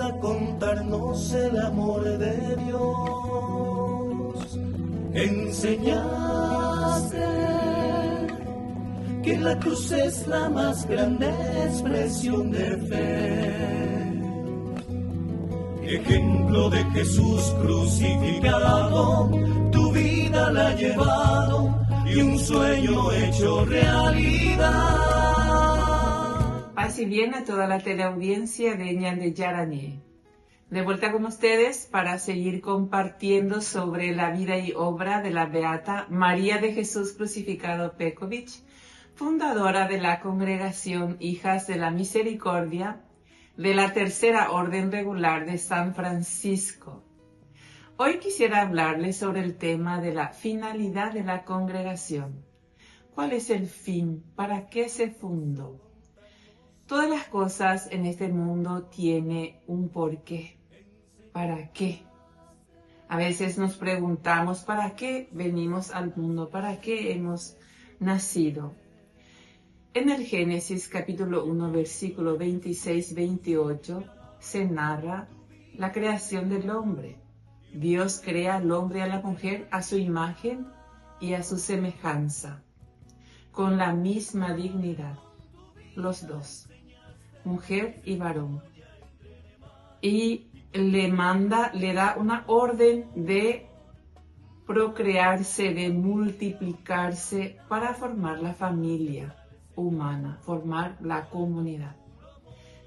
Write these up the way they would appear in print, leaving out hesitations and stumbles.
a contarnos el amor de Dios. Enseñaste que la cruz es la más grande expresión de fe. Ejemplo de Jesús crucificado, tu vida la ha llevado y un sueño hecho realidad. Paz y bien a toda la teleaudiencia de Ñande Yaraní. De vuelta con ustedes para seguir compartiendo sobre la vida y obra de la Beata María de Jesús Crucificado Peković, fundadora de la Congregación Hijas de la Misericordia de la Tercera Orden Regular de San Francisco. Hoy quisiera hablarles sobre el tema de la finalidad de la congregación. ¿Cuál es el fin? ¿Para qué se fundó? Todas las cosas en este mundo tienen un porqué. ¿Para qué? A veces nos preguntamos, ¿para qué venimos al mundo? ¿Para qué hemos nacido? En el Génesis capítulo 1, versículo 26-28, se narra la creación del hombre. Dios crea al hombre y a la mujer a su imagen y a su semejanza, con la misma dignidad, los dos, mujer y varón. Y le da una orden de procrearse, de multiplicarse para formar la familia humana, formar la comunidad.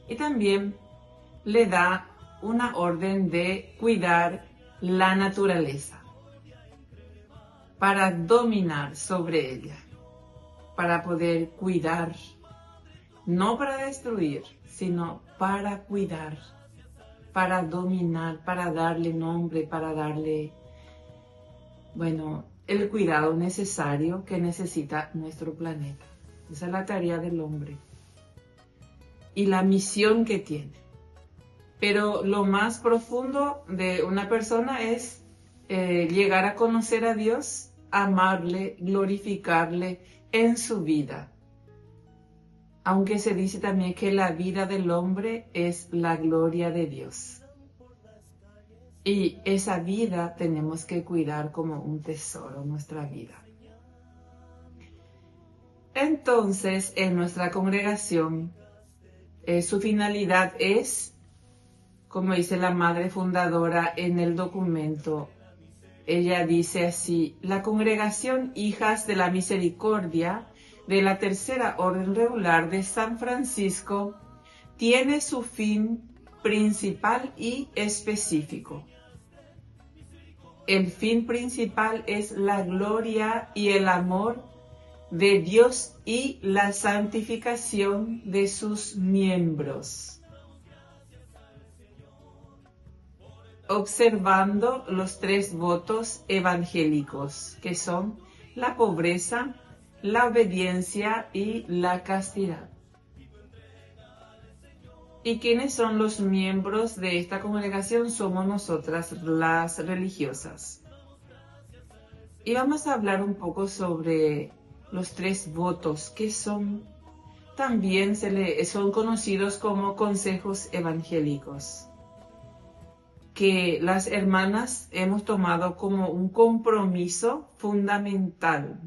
Y también le da una orden de cuidar la naturaleza, para dominar sobre ella, para poder cuidar, no para destruir, sino para cuidar, para dominar, para darle nombre, para darle, el cuidado necesario que necesita nuestro planeta. Esa es la tarea del hombre y la misión que tiene. Pero lo más profundo de una persona es llegar a conocer a Dios, amarle, glorificarle en su vida. Aunque se dice también que la vida del hombre es la gloria de Dios. Y esa vida tenemos que cuidar como un tesoro, nuestra vida. Entonces, en nuestra congregación, su finalidad es, como dice la madre fundadora en el documento, ella dice así: la congregación Hijas de la Misericordia de la Tercera Orden Regular de San Francisco tiene su fin principal y específico. El fin principal es la gloria y el amor de Dios y la santificación de sus miembros, observando los 3 votos evangélicos, que son la pobreza, la obediencia y la castidad. ¿Y quiénes son los miembros de esta congregación? Somos nosotras, las religiosas. Y vamos a hablar un poco sobre los 3 votos, que son, también son conocidos como consejos evangélicos, que las hermanas hemos tomado como un compromiso fundamental,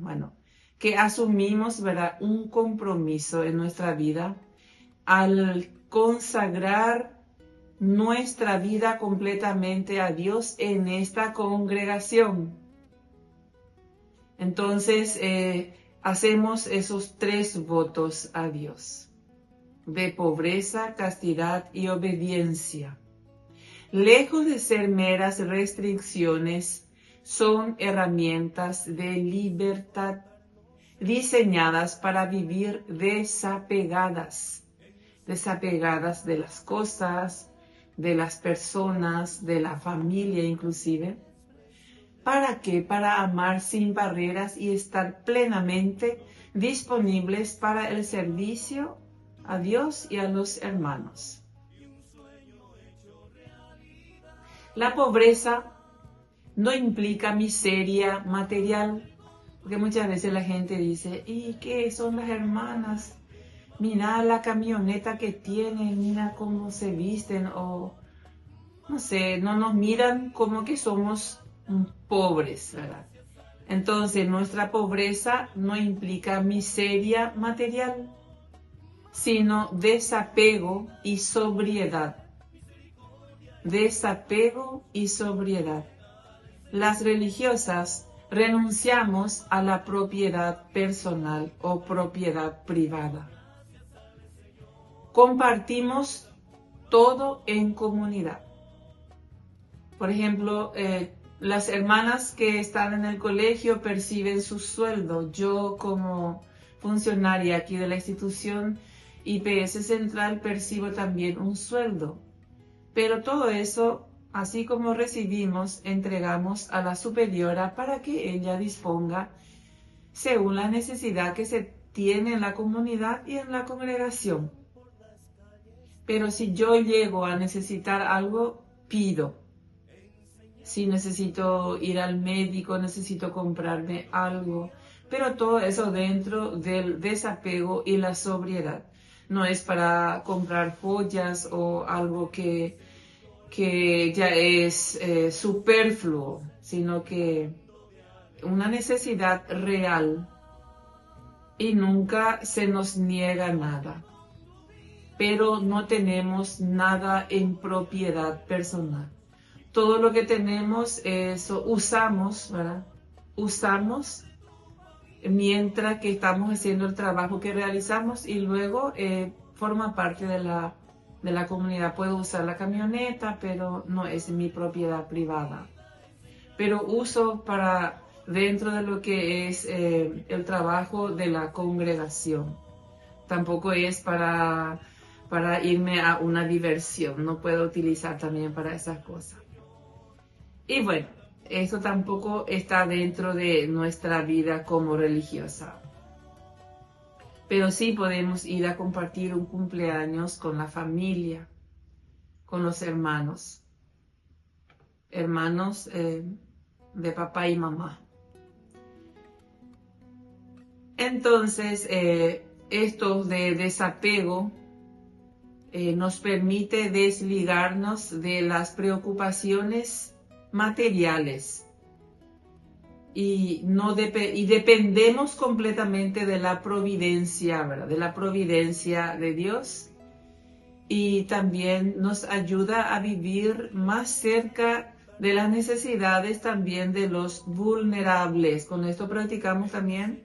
que asumimos, un compromiso en nuestra vida al consagrar nuestra vida completamente a Dios en esta congregación. Entonces, hacemos esos 3 votos a Dios, de pobreza, castidad y obediencia. Lejos de ser meras restricciones, son herramientas de libertad diseñadas para vivir desapegadas de las cosas, de las personas, de la familia inclusive. ¿Para qué? Para amar sin barreras y estar plenamente disponibles para el servicio a Dios y a los hermanos. La pobreza no implica miseria material, porque muchas veces la gente dice: ¿y qué son las hermanas? Mira la camioneta que tienen, mira cómo se visten, o no sé, no nos miran como que somos pobres, ¿verdad? Entonces, nuestra pobreza no implica miseria material, sino desapego y sobriedad. Desapego y sobriedad. Las religiosas renunciamos a la propiedad personal o propiedad privada. Compartimos todo en comunidad. Por ejemplo, las hermanas que están en el colegio perciben su sueldo. Yo, como funcionaria aquí de la institución IPS Central, percibo también un sueldo. Pero todo eso, así como recibimos, entregamos a la superiora para que ella disponga según la necesidad que se tiene en la comunidad y en la congregación. Pero si yo llego a necesitar algo, pido. Si necesito ir al médico, necesito comprarme algo. Pero todo eso dentro del desapego y la sobriedad. No es para comprar joyas o algo que ya es superfluo, sino que una necesidad real y nunca se nos niega nada. Pero no tenemos nada en propiedad personal. Todo lo que tenemos, eso usamos, ¿verdad? Usamos mientras que estamos haciendo el trabajo que realizamos y luego forma parte de la comunidad. Puedo usar la camioneta, pero no es mi propiedad privada. Pero uso para dentro de lo que es el trabajo de la congregación. Tampoco es para irme a una diversión. No puedo utilizar también para esas cosas. Y bueno, eso tampoco está dentro de nuestra vida como religiosa. Pero sí podemos ir a compartir un cumpleaños con la familia, con los hermanos. Hermanos de papá y mamá. Entonces, esto de desapego nos permite desligarnos de las preocupaciones materiales y dependemos completamente de la providencia, ¿verdad? De la providencia de Dios, y también nos ayuda a vivir más cerca de las necesidades también de los vulnerables. Con esto practicamos también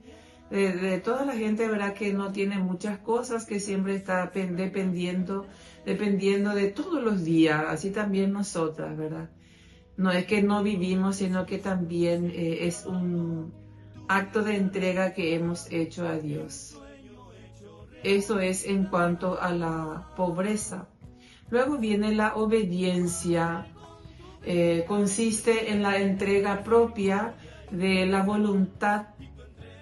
de toda la gente, ¿verdad? Que no tiene muchas cosas, que siempre está dependiendo de todos los días, así también nosotras, ¿verdad? No es que no vivimos, sino que también es un acto de entrega que hemos hecho a Dios. Eso es en cuanto a la pobreza. Luego viene la obediencia. Consiste en la entrega propia de la voluntad.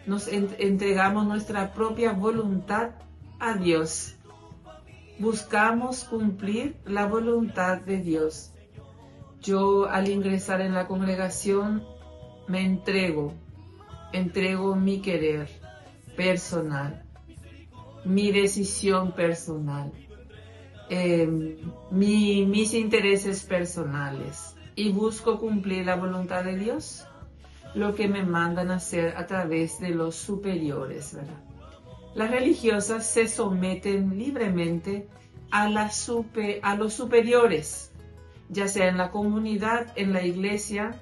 Nos entregamos nuestra propia voluntad a Dios. Buscamos cumplir la voluntad de Dios. Yo, al ingresar en la congregación, me entrego mi querer personal, mi decisión personal, mis intereses personales, y busco cumplir la voluntad de Dios, lo que me mandan a hacer a través de los superiores, ¿verdad? Las religiosas se someten libremente a los superiores, ya sea en la comunidad, en la iglesia,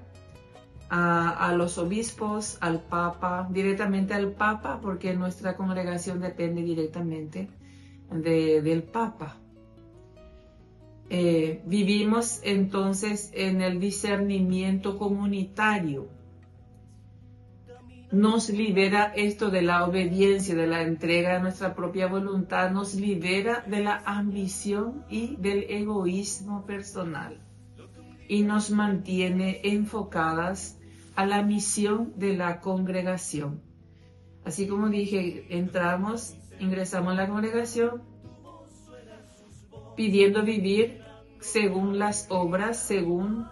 a los obispos, al Papa, directamente al Papa, porque nuestra congregación depende directamente del Papa. Vivimos entonces en el discernimiento comunitario. Nos libera esto de la obediencia, de la entrega de nuestra propia voluntad, nos libera de la ambición y del egoísmo personal y nos mantiene enfocadas a la misión de la congregación. Así como dije, ingresamos a la congregación pidiendo vivir según las obras, según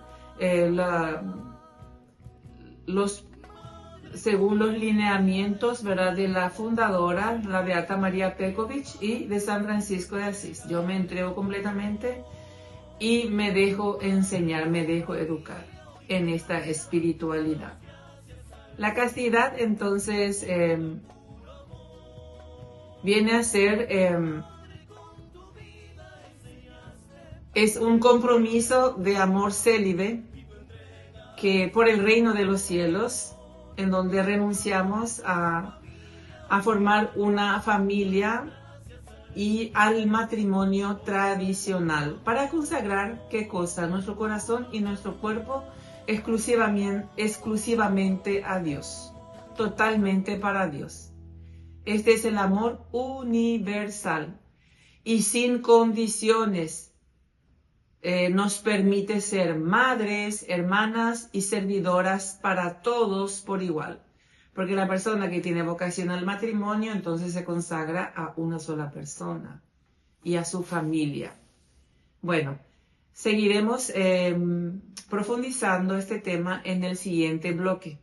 los lineamientos, ¿verdad?, de la fundadora, la Beata María Petković, y de San Francisco de Asís. Yo me entrego completamente y me dejo enseñar, me dejo educar en esta espiritualidad. La castidad entonces viene a ser, es un compromiso de amor célibe que por el reino de los cielos, en donde renunciamos a formar una familia y al matrimonio tradicional para consagrar, ¿qué cosa? Nuestro corazón y nuestro cuerpo exclusivamente a Dios, totalmente para Dios. Este es el amor universal y sin condiciones. Nos permite ser madres, hermanas y servidoras para todos por igual. Porque la persona que tiene vocación al matrimonio entonces se consagra a una sola persona y a su familia. Bueno, seguiremos profundizando este tema en el siguiente bloque.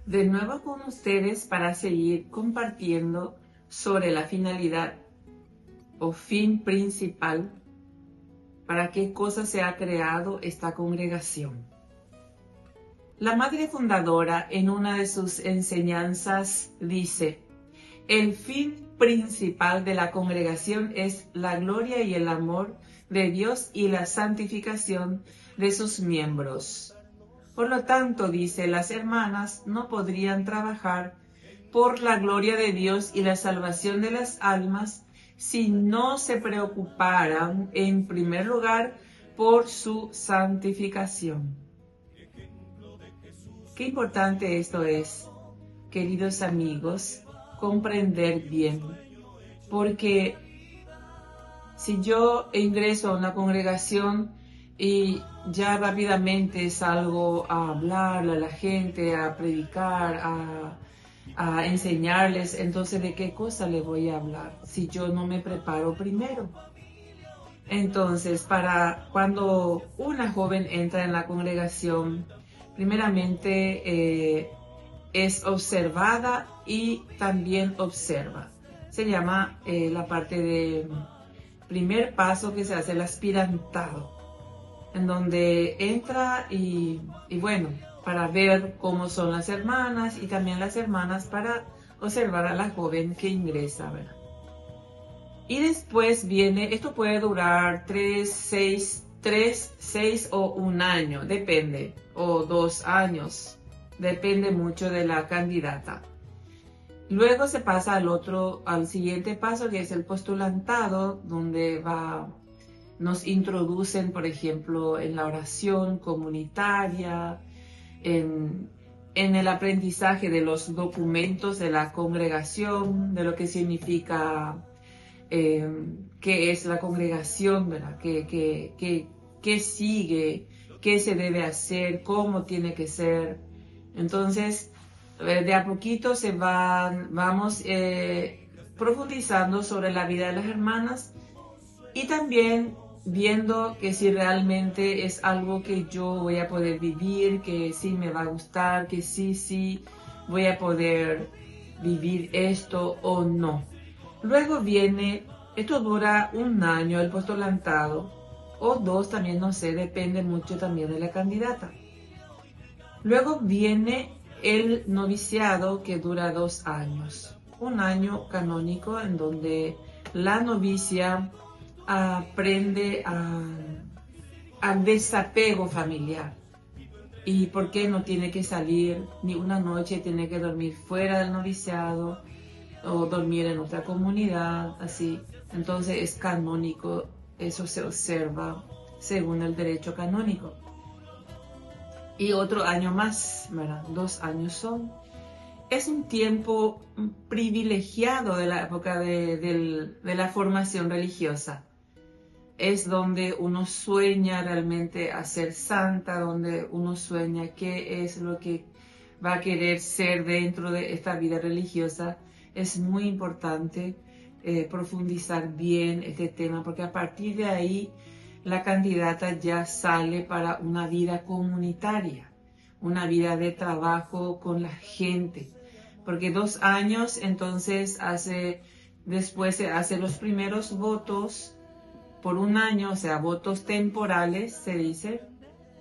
De nuevo con ustedes para seguir compartiendo sobre la finalidad o fin principal para qué cosa se ha creado esta congregación. La madre fundadora en una de sus enseñanzas dice: el fin principal de la congregación es la gloria y el amor de Dios y la santificación de sus miembros. Por lo tanto, dice, las hermanas no podrían trabajar por la gloria de Dios y la salvación de las almas si no se preocuparan, en primer lugar, por su santificación. Qué importante esto es, queridos amigos, comprender bien, porque si yo ingreso a una congregación y ya rápidamente salgo a hablarle a la gente, a predicar, a enseñarles, entonces ¿de qué cosa le voy a hablar si yo no me preparo primero? Entonces, para cuando una joven entra en la congregación, primeramente es observada y también observa. Se llama la parte de primer paso que se hace, el aspirantado, en donde entra y bueno, para ver cómo son las hermanas y también las hermanas para observar a la joven que ingresa, ¿verdad? Y después viene, esto puede durar 3, 6 o 1 año, depende, o 2 años, depende mucho de la candidata. Luego se pasa al siguiente paso, que es el postulantado, donde nos introducen, por ejemplo, en la oración comunitaria, en el aprendizaje de los documentos de la congregación, de lo que significa, qué es la congregación, ¿verdad? ¿Qué sigue? ¿Qué se debe hacer? ¿Cómo tiene que ser? Entonces, de a poquito vamos profundizando sobre la vida de las hermanas y también viendo que si realmente es algo que yo voy a poder vivir, que sí me va a gustar, que sí voy a poder vivir esto o no. Luego viene, esto dura 1 año el postulantado, o 2 también, no sé, depende mucho también de la candidata. Luego viene el noviciado, que dura 2 años. 1 año canónico en donde la novicia aprende al desapego familiar. ¿Y por qué no tiene que salir ni una noche, tiene que dormir fuera del noviciado o dormir en otra comunidad, así? Entonces es canónico, eso se observa según el derecho canónico. Y otro año más, ¿verdad? 2 años son. Es un tiempo privilegiado de la época de la formación religiosa. Es donde uno sueña realmente a ser santa, donde uno sueña qué es lo que va a querer ser dentro de esta vida religiosa. Es muy importante profundizar bien este tema, porque a partir de ahí la candidata ya sale para una vida comunitaria, una vida de trabajo con la gente. Porque 2 años, entonces después se hace los primeros votos por 1 año, o sea, votos temporales, se dice,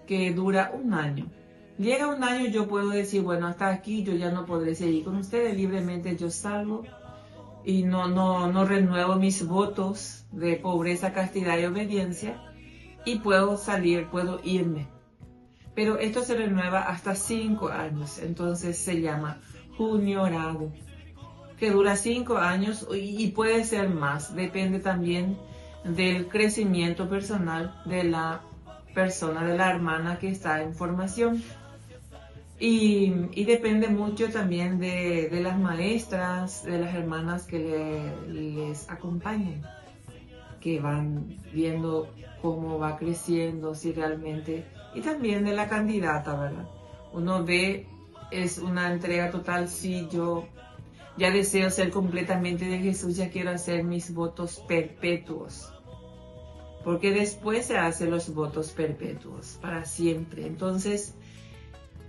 que dura 1 año. Llega 1 año, yo puedo decir, bueno, hasta aquí yo ya no podré seguir con ustedes, libremente yo salgo y no renuevo mis votos de pobreza, castidad y obediencia, y puedo salir, puedo irme. Pero esto se renueva hasta 5 años, entonces se llama juniorado, que dura 5 años y puede ser más, depende también del crecimiento personal de la persona, de la hermana que está en formación. Y depende mucho también de las maestras, de las hermanas que les acompañan, que van viendo cómo va creciendo, si realmente, y también de la candidata, ¿verdad? Uno ve, es una entrega total, si yo ya deseo ser completamente de Jesús, ya quiero hacer mis votos perpetuos. Porque después se hacen los votos perpetuos, para siempre. Entonces,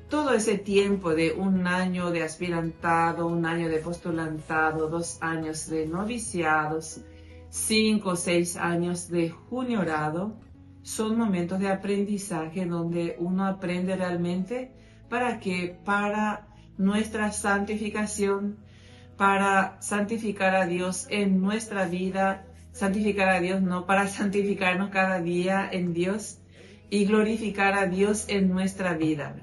todo ese tiempo de 1 año de aspirantado, 1 año de postulantado, 2 años de noviciados, 5 o 6 años de juniorado, son momentos de aprendizaje donde uno aprende realmente para nuestra santificación, para santificar a Dios en nuestra vida, santificar a Dios no, para santificarnos cada día en Dios y glorificar a Dios en nuestra vida.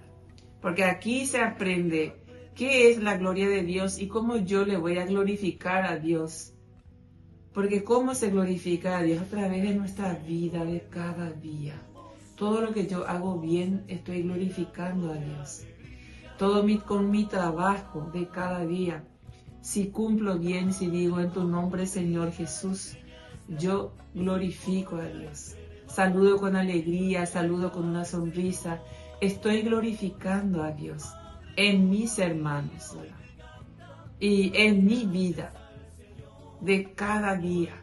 Porque aquí se aprende qué es la gloria de Dios y cómo yo le voy a glorificar a Dios. Porque cómo se glorifica a Dios a través de nuestra vida de cada día. Todo lo que yo hago bien, estoy glorificando a Dios. Con mi trabajo de cada día, si cumplo bien, si digo en tu nombre, Señor Jesús, yo glorifico a Dios. Saludo con alegría, saludo con una sonrisa. Estoy glorificando a Dios en mis hermanos, ¿verdad? Y en mi vida de cada día.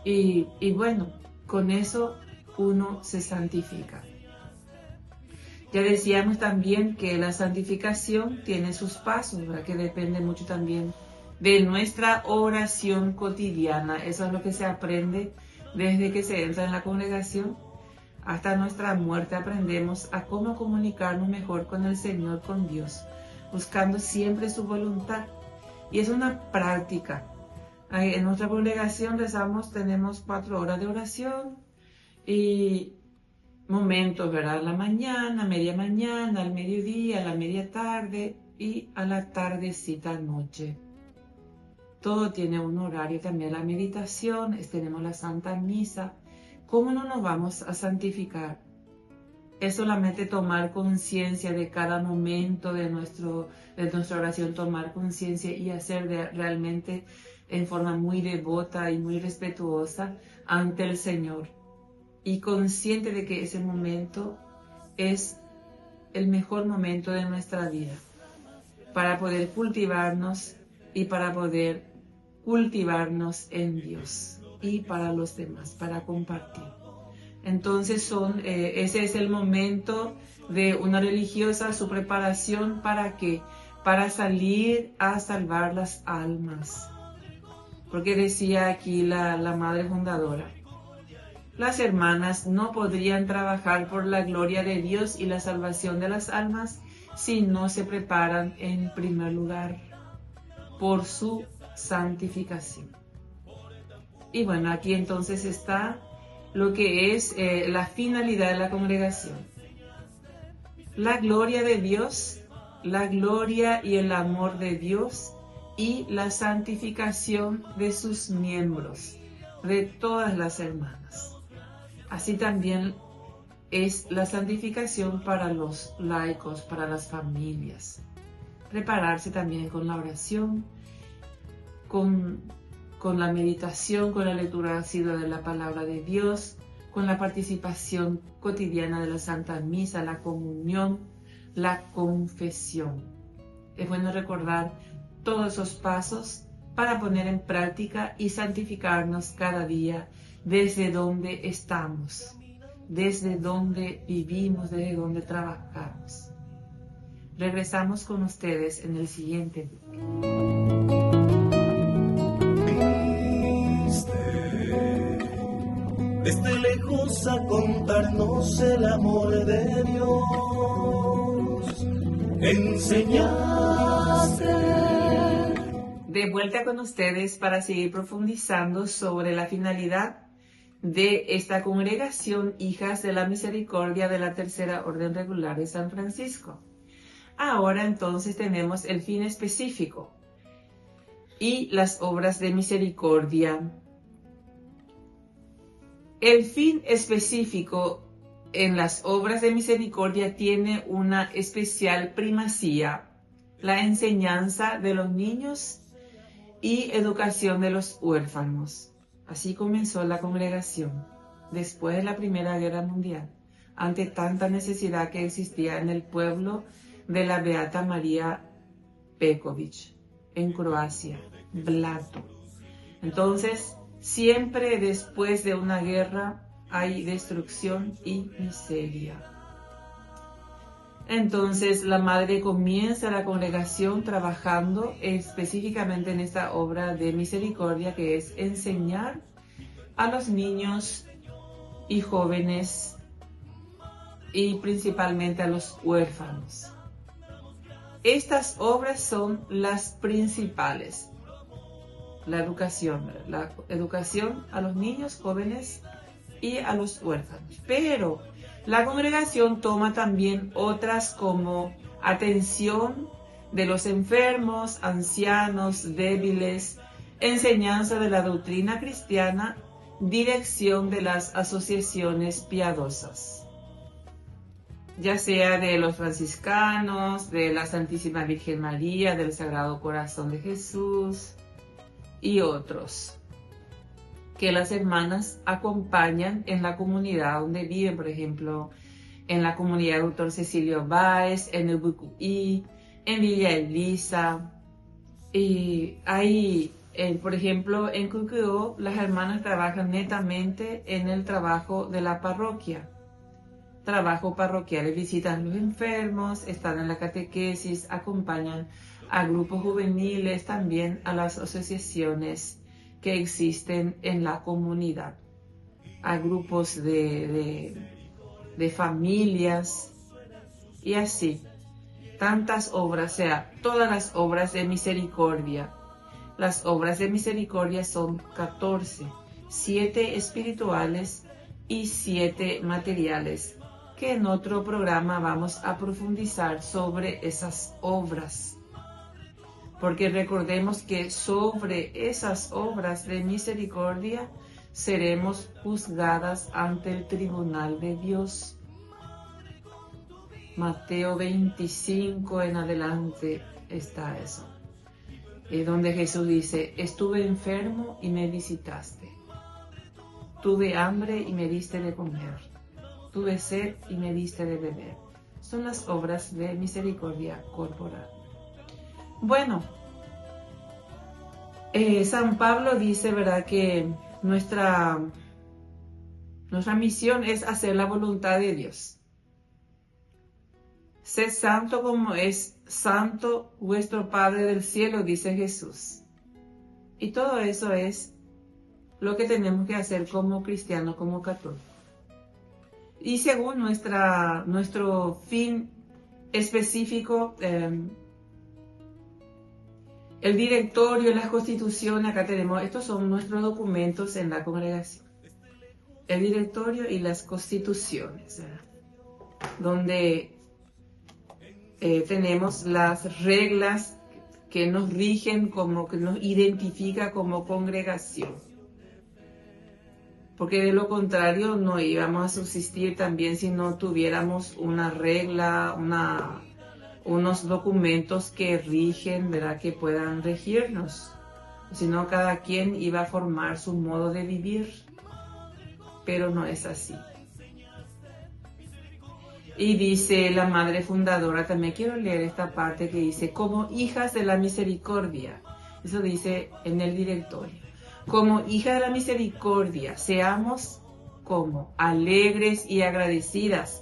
Y bueno, con eso uno se santifica. Ya decíamos también que la santificación tiene sus pasos, ¿verdad? Que depende mucho también de nuestra oración cotidiana. Eso es lo que se aprende desde que se entra en la congregación hasta nuestra muerte. Aprendemos a cómo comunicarnos mejor con el Señor, con Dios, buscando siempre su voluntad. Y es una práctica. En nuestra congregación tenemos 4 horas de oración y momentos, ¿verdad? La mañana, media mañana, al mediodía, a la media tarde y a la tardecita noche. Todo tiene un horario, también la meditación, tenemos la Santa Misa. ¿Cómo no nos vamos a santificar? Es solamente tomar conciencia de cada momento de nuestra oración, tomar conciencia y hacer realmente en forma muy devota y muy respetuosa ante el Señor. Y consciente de que ese momento es el mejor momento de nuestra vida para poder cultivarnos y para poder cultivarnos en Dios y para los demás, para compartir. Entonces ese es el momento de una religiosa, su preparación ¿para qué? Para salir a salvar las almas. Porque decía aquí la madre fundadora, las hermanas no podrían trabajar por la gloria de Dios y la salvación de las almas si no se preparan en primer lugar por su santificación. Y bueno, aquí entonces está lo que es la finalidad de la congregación. La gloria de Dios, la gloria y el amor de Dios y la santificación de sus miembros, de todas las hermanas. Así también es la santificación para los laicos, para las familias. Prepararse también con la oración, con la meditación, con la lectura asidua de la palabra de Dios, con la participación cotidiana de la Santa Misa, la comunión, la confesión. Es bueno recordar todos esos pasos para poner en práctica y santificarnos cada día desde donde estamos, desde donde vivimos, desde donde trabajamos. Regresamos con ustedes en el siguiente bloque. Desde lejos a contarnos el amor de Dios, enseñaste. De vuelta con ustedes para seguir profundizando sobre la finalidad de esta congregación Hijas de la Misericordia de la Tercera Orden Regular de San Francisco. Ahora entonces tenemos el fin específico y las obras de misericordia. El fin específico en las obras de misericordia tiene una especial primacía: la enseñanza de los niños y educación de los huérfanos. Así comenzó la congregación después de la Primera Guerra Mundial, ante tanta necesidad que existía en el pueblo de la Beata María Peković, en Croacia, Blato. Entonces, siempre después de una guerra hay destrucción y miseria. Entonces la madre comienza la congregación trabajando específicamente en esta obra de misericordia, que es enseñar a los niños y jóvenes y principalmente a los huérfanos. Estas obras son las principales. La educación a los niños, jóvenes y a los huérfanos. Pero la congregación toma también otras como atención de los enfermos, ancianos, débiles, enseñanza de la doctrina cristiana, dirección de las asociaciones piadosas, ya sea de los franciscanos, de la Santísima Virgen María, del Sagrado Corazón de Jesús y otros, que las hermanas acompañan en la comunidad donde viven, por ejemplo, en la comunidad Dr. Cecilio Báez, en el Bucuí, en Villa Elisa. Y ahí, por ejemplo, en Cucuó, las hermanas trabajan netamente en el trabajo de la parroquia. Trabajo parroquial, visitan a los enfermos, están en la catequesis, acompañan a grupos juveniles, también a las asociaciones que existen en la comunidad, a grupos de familias y así. Tantas obras, o sea, todas las obras de misericordia. Las obras de misericordia son 14, 7 espirituales y 7 materiales, que en otro programa vamos a profundizar sobre esas obras. Porque recordemos que sobre esas obras de misericordia seremos juzgadas ante el tribunal de Dios. Mateo 25 en adelante está eso, donde Jesús dice: estuve enfermo y me visitaste, tuve hambre y me diste de comer, tuve sed y me diste de beber. Son las obras de misericordia corporal. Bueno, San Pablo dice, ¿verdad?, que nuestra misión es hacer la voluntad de Dios. Sed santo como es santo vuestro Padre del cielo, dice Jesús. Y todo eso es lo que tenemos que hacer como cristianos, como católicos. Y según nuestro fin específico, el directorio, las constituciones, acá tenemos, estos son nuestros documentos en la congregación. El directorio y las constituciones, ¿verdad?, donde tenemos las reglas que nos rigen, que nos identifica como congregación. Porque de lo contrario no íbamos a subsistir también si no tuviéramos una regla, unos documentos que rigen, ¿verdad?, que puedan regirnos. Si no, cada quien iba a formar su modo de vivir, pero no es así. Y dice la madre fundadora, también quiero leer esta parte que dice: como hijas de la misericordia. Eso dice en el directorio. Como hijas de la misericordia, seamos como alegres y agradecidas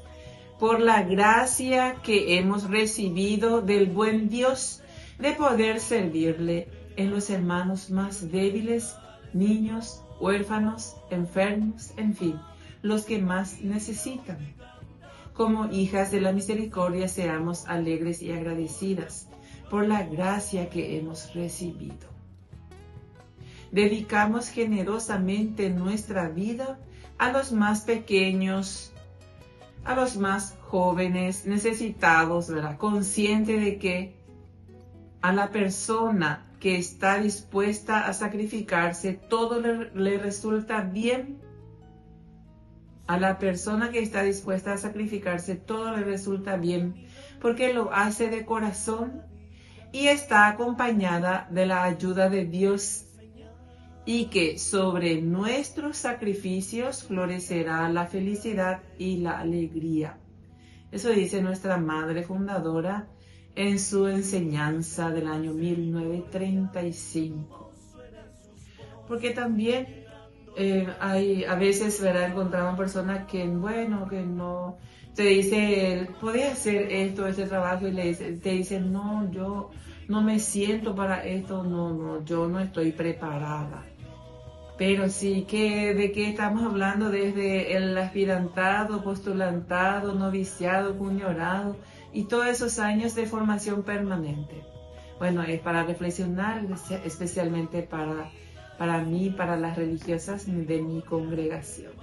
por la gracia que hemos recibido del buen Dios de poder servirle en los hermanos más débiles, niños, huérfanos, enfermos, en fin, los que más necesitan. Como hijas de la misericordia, seamos alegres y agradecidas por la gracia que hemos recibido. Dedicamos generosamente nuestra vida a los más pequeños, a los más jóvenes, necesitados, ¿verdad? Consciente de que a la persona que está dispuesta a sacrificarse, todo le resulta bien. A la persona que está dispuesta a sacrificarse, todo le resulta bien, porque lo hace de corazón y está acompañada de la ayuda de Dios, y que sobre nuestros sacrificios florecerá la felicidad y la alegría. Eso dice nuestra madre fundadora en su enseñanza del año 1935. Porque también a veces, ¿verdad?, encontramos personas que, bueno, que no, te dice, podía hacer este trabajo, y te dicen, no, yo no me siento para esto, no, yo no estoy preparada. Pero sí, ¿de qué estamos hablando? Desde el aspirantado, postulantado, noviciado, cuñorado y todos esos años de formación permanente. Bueno, es para reflexionar, especialmente para mí, para las religiosas de mi congregación.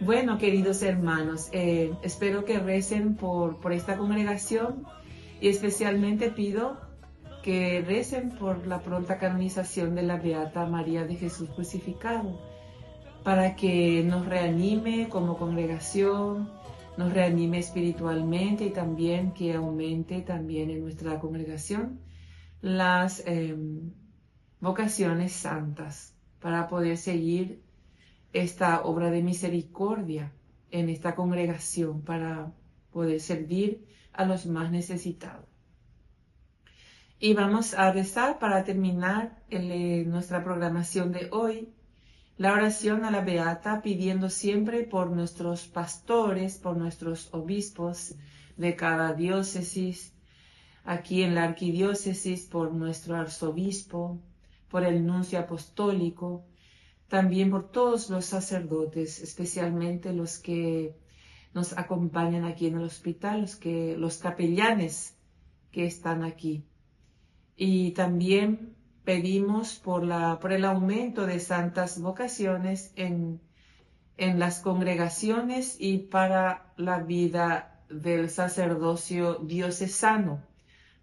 Bueno, queridos hermanos, espero que recen por esta congregación, y especialmente pido que recen por la pronta canonización de la Beata María de Jesús Crucificado, para que nos reanime como congregación, nos reanime espiritualmente, y también que aumente también en nuestra congregación las vocaciones santas, para poder seguir esta obra de misericordia en esta congregación, para poder servir a los más necesitados. Y vamos a rezar para terminar nuestra programación de hoy, la oración a la Beata, pidiendo siempre por nuestros pastores, por nuestros obispos de cada diócesis, aquí en la arquidiócesis, por nuestro arzobispo, por el nuncio apostólico, también por todos los sacerdotes, especialmente los que nos acompañan aquí en el hospital, los capellanes que están aquí. Y también pedimos por el aumento de santas vocaciones en las congregaciones y para la vida del sacerdocio diocesano,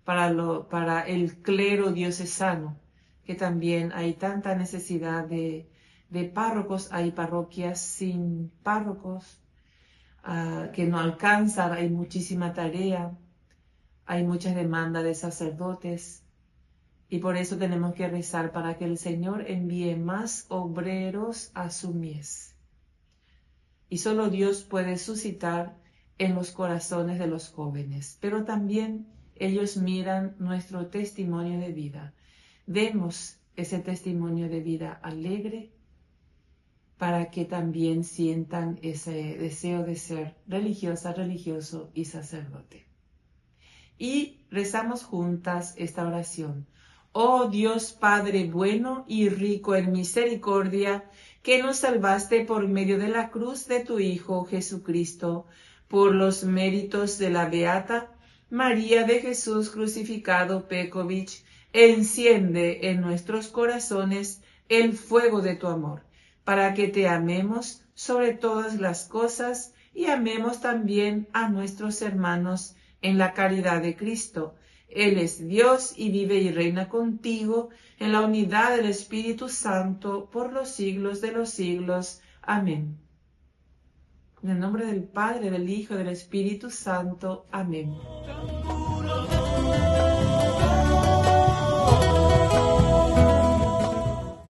para el clero diocesano, que también hay tanta necesidad de párrocos. Hay parroquias sin párrocos que no alcanzan, hay muchísima tarea, hay mucha demanda de sacerdotes. Y por eso tenemos que rezar para que el Señor envíe más obreros a su mies. Y solo Dios puede suscitar en los corazones de los jóvenes, pero también ellos miran nuestro testimonio de vida. Demos ese testimonio de vida alegre para que también sientan ese deseo de ser religiosa, religioso y sacerdote. Y rezamos juntas esta oración. Oh Dios Padre bueno y rico en misericordia, que nos salvaste por medio de la cruz de tu Hijo Jesucristo, por los méritos de la Beata María de Jesús Crucificado Pekovich, enciende en nuestros corazones el fuego de tu amor, para que te amemos sobre todas las cosas y amemos también a nuestros hermanos en la caridad de Cristo. Él es Dios y vive y reina contigo en la unidad del Espíritu Santo por los siglos de los siglos. Amén. En el nombre del Padre, del Hijo y del Espíritu Santo. Amén.